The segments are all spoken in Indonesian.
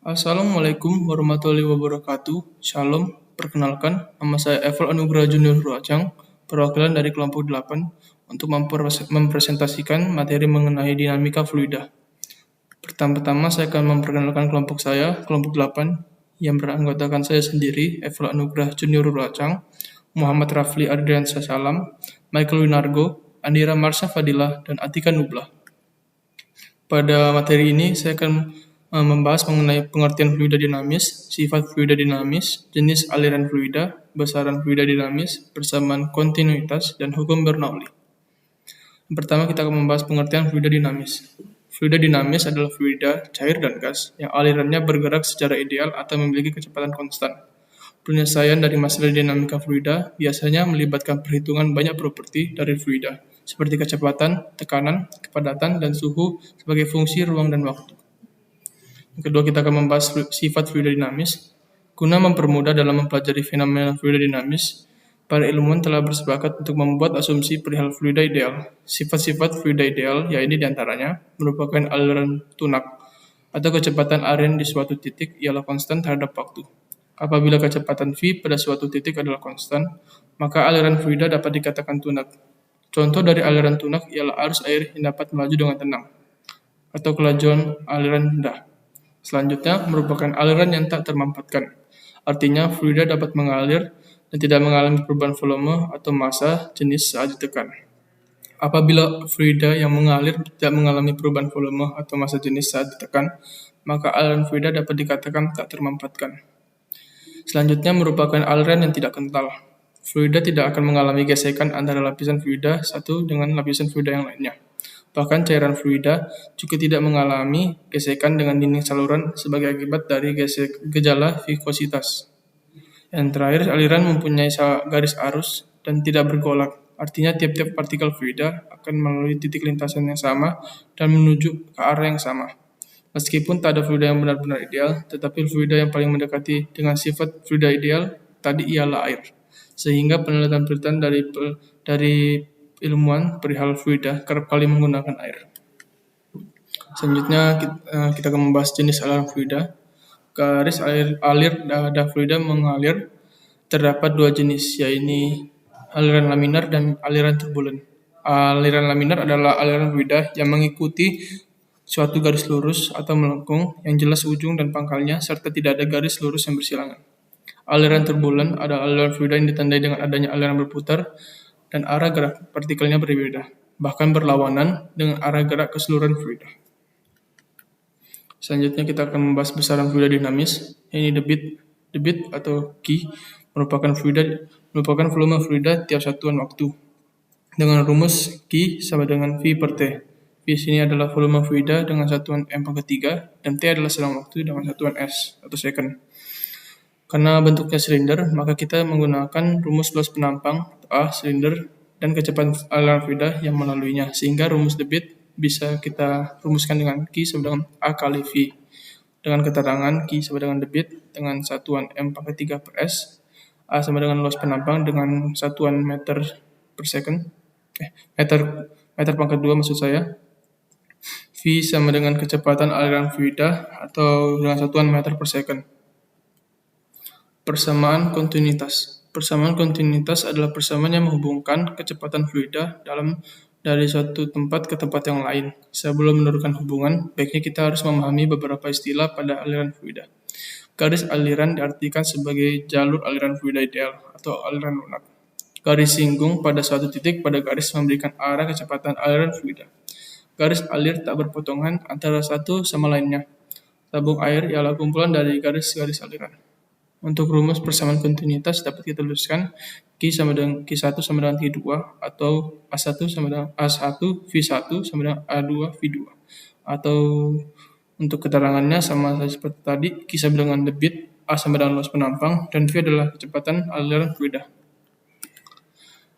Assalamualaikum warahmatullahi wabarakatuh. Shalom, perkenalkan, nama saya Evel Anugrah Junior Ruacang, perwakilan dari kelompok 8, untuk mempresentasikan materi mengenai dinamika fluida. Pertama-tama saya akan memperkenalkan kelompok saya, kelompok 8, yang beranggotakan saya sendiri, Evel Anugrah Junior Ruacang, Muhammad Rafli Ardiansyah Salam, Michael Winargo, Andira Marsha Fadilah, dan Atika Nublah. Pada materi ini saya akan membahas mengenai pengertian fluida dinamis, sifat fluida dinamis, jenis aliran fluida, besaran fluida dinamis, persamaan kontinuitas, dan hukum Bernoulli. Yang pertama kita akan membahas pengertian fluida dinamis. Fluida dinamis adalah fluida, cair, dan gas yang alirannya bergerak secara ideal atau memiliki kecepatan konstan. Penyelesaian dari masalah dinamika fluida biasanya melibatkan perhitungan banyak properti dari fluida, seperti kecepatan, tekanan, kepadatan, dan suhu sebagai fungsi ruang dan waktu. Yang kedua, kita akan membahas sifat fluida dinamis. Guna mempermudah dalam mempelajari fenomena fluida dinamis, para ilmuwan telah bersepakat untuk membuat asumsi perihal fluida ideal. Sifat-sifat fluida ideal, yaitu diantaranya merupakan aliran tunak atau kecepatan aliran di suatu titik ialah konstan terhadap waktu. Apabila kecepatan v pada suatu titik adalah konstan, maka aliran fluida dapat dikatakan tunak. Contoh dari aliran tunak ialah arus air yang dapat melaju dengan tenang, atau kelajuan aliran rendah. Selanjutnya, merupakan aliran yang tak termampatkan. Artinya, fluida dapat mengalir dan tidak mengalami perubahan volume atau massa jenis saat ditekan. Apabila fluida yang mengalir tidak mengalami perubahan volume atau massa jenis saat ditekan, maka aliran fluida dapat dikatakan tak termampatkan. Selanjutnya, merupakan aliran yang tidak kental. Fluida tidak akan mengalami gesekan antara lapisan fluida satu dengan lapisan fluida yang lainnya. Bahkan cairan fluida juga tidak mengalami gesekan dengan dinding saluran sebagai akibat dari gejala viskositas. Yang terakhir, aliran mempunyai garis arus dan tidak bergolak. Artinya tiap-tiap partikel fluida akan melalui titik lintasan yang sama dan menuju ke arah yang sama. Meskipun tak ada fluida yang benar-benar ideal, tetapi fluida yang paling mendekati dengan sifat fluida ideal tadi ialah air. Sehingga penelitian-penelitian dari ilmuwan perihal fluida kerap kali menggunakan air. Selanjutnya kita akan membahas jenis aliran fluida. Garis alir dada fluida mengalir terdapat dua jenis, yaitu aliran laminar dan aliran turbulen. Aliran laminar adalah aliran fluida yang mengikuti suatu garis lurus atau melengkung yang jelas ujung dan pangkalnya serta tidak ada garis lurus yang bersilangan. Aliran turbulen adalah aliran fluida yang ditandai dengan adanya aliran berputar dan arah gerak partikelnya berbeda, bahkan berlawanan dengan arah gerak keseluruhan fluida. Selanjutnya kita akan membahas besaran fluida dinamis, yaitu debit atau Q merupakan volume fluida tiap satuan waktu. Dengan rumus Q sama dengan V per T. V sini adalah volume fluida dengan satuan M/3 dan T adalah selang waktu dengan satuan S atau second. Karena bentuknya silinder, maka kita menggunakan rumus luas penampang A silinder dan kecepatan aliran fluida yang melaluinya, sehingga rumus debit bisa kita rumuskan dengan Q sama dengan A kali V. Dengan keterangan Q sama dengan debit dengan satuan M/3 per S, A sama dengan luas penampang dengan satuan meter per second, meter pangkat 2 maksud saya. V sama dengan kecepatan aliran fluida atau dengan satuan meter per second. Persamaan kontinuitas. Persamaan kontinuitas adalah persamaan yang menghubungkan kecepatan fluida dari suatu tempat ke tempat yang lain. Sebelum menurunkan hubungan, baiknya kita harus memahami beberapa istilah pada aliran fluida. Garis aliran diartikan sebagai jalur aliran fluida ideal atau aliran lunak. Garis singgung pada suatu titik pada garis memberikan arah kecepatan aliran fluida. Garis alir tak berpotongan antara satu sama lainnya. Tabung air ialah kumpulan dari garis-garis aliran. Untuk rumus persamaan kontinuitas dapat kita tuliskan Q1 sama dengan Q2 atau A1 sama dengan A1 V1 sama dengan A2 V2. Atau untuk keterangannya sama saja seperti tadi, Q sama dengan debit, A sama dengan luas penampang, dan V adalah kecepatan aliran fluida.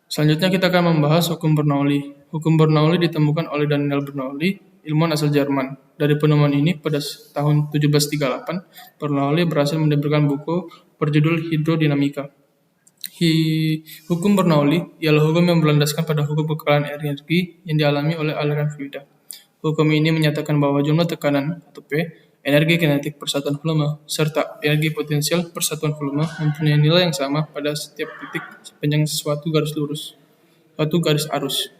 Selanjutnya kita akan membahas hukum Bernoulli. Hukum Bernoulli ditemukan oleh Daniel Bernoulli, ilmuwan asal Jerman. Dari penemuan ini pada tahun 1738, Bernoulli berhasil menerbitkan buku berjudul Hidrodinamika. Hukum Bernoulli ialah hukum yang berlandaskan pada hukum kekalahan energi yang dialami oleh aliran fluida. Hukum ini menyatakan bahwa jumlah tekanan atau P energi kinetik persatuan volume, serta energi potensial persatuan volume mempunyai nilai yang sama pada setiap titik sepanjang suatu garis arus.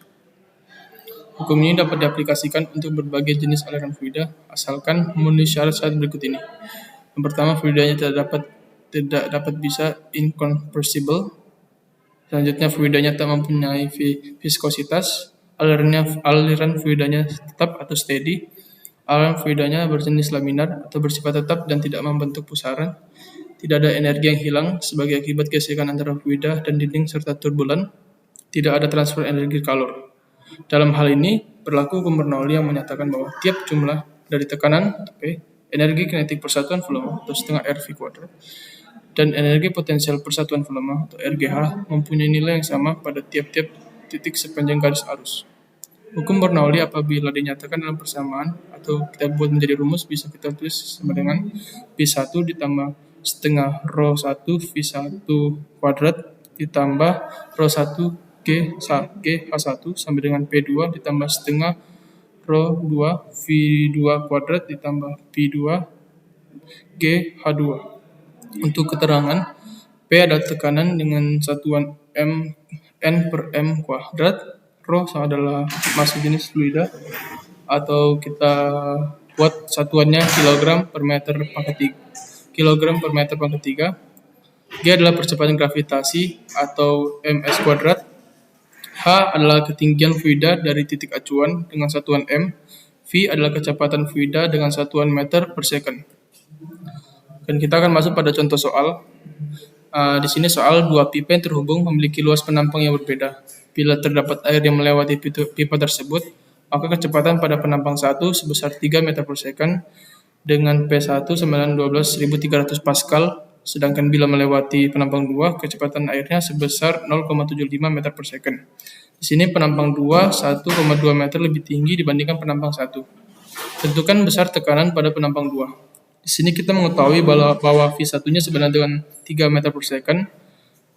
Hukum ini dapat diaplikasikan untuk berbagai jenis aliran fluida, asalkan memenuhi syarat-syarat berikut ini. Yang pertama, fluidanya tidak dapat bisa incompressible. Selanjutnya, fluidanya tak mempunyai viskositas. Aliran fluidanya tetap atau steady. Aliran fluidanya berjenis laminar atau bersifat tetap dan tidak membentuk pusaran. Tidak ada energi yang hilang sebagai akibat gesekan antara fluida dan dinding serta turbulen. Tidak ada transfer energi kalor. Dalam hal ini, berlaku hukum Bernoulli yang menyatakan bahwa tiap jumlah dari tekanan P, energi kinetik persatuan volume atau setengah RV kuadrat, dan energi potensial persatuan volume atau RGH mempunyai nilai yang sama pada tiap-tiap titik sepanjang garis arus. Hukum Bernoulli apabila dinyatakan dalam persamaan atau kita buat menjadi rumus bisa kita tulis sama dengan P1 ditambah setengah rho 1 V1 kuadrat ditambah rho 1 H1 sama dengan P2 ditambah setengah rho 2 V2 kuadrat ditambah P2 H2. Untuk keterangan, P adalah tekanan dengan satuan N per M kuadrat, rho adalah massa jenis fluida, atau kita buat satuannya kilogram per meter pangkat 3. G adalah percepatan gravitasi atau ms kuadrat. H adalah ketinggian fluida dari titik acuan dengan satuan M. V adalah kecepatan fluida dengan satuan meter per second. Dan kita akan masuk pada contoh soal. Di sini soal dua pipa yang terhubung memiliki luas penampang yang berbeda. Bila terdapat air yang melewati pipa tersebut, maka kecepatan pada penampang 1 sebesar 3 meter per second dengan P1 sama dengan 12.300 Pascal, sedangkan bila melewati penampang 2, kecepatan airnya sebesar 0,75 meter per second. Di sini penampang 2 1,2 meter lebih tinggi dibandingkan penampang 1. Tentukan besar tekanan pada penampang 2. Di sini kita mengetahui bahwa V1-nya sama dengan 3 meter per second,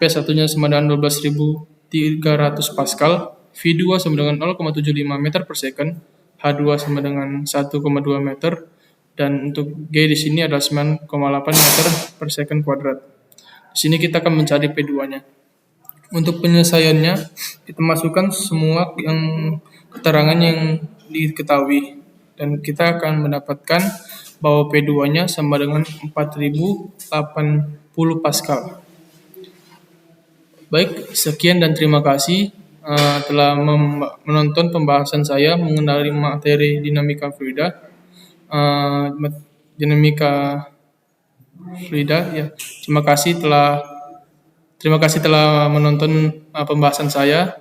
P1-nya sama dengan 12.300 Pascal, V2 sama dengan 0,75 meter per second, H2 sama dengan 1,2 meter, dan untuk G di sini adalah 9,8 meter per second kuadrat. Di sini kita akan mencari P2-nya. Untuk penyelesaiannya, kita masukkan semua keterangan yang diketahui, dan kita akan mendapatkan bahwa P2-nya sama dengan 4080 Pascal. Baik, sekian dan terima kasih telah menonton pembahasan saya mengenai materi dinamika fluida. Ya. Terima kasih telah menonton pembahasan saya.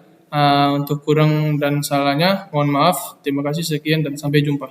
Untuk kurang dan salahnya mohon maaf. Terima kasih, sekian dan sampai jumpa.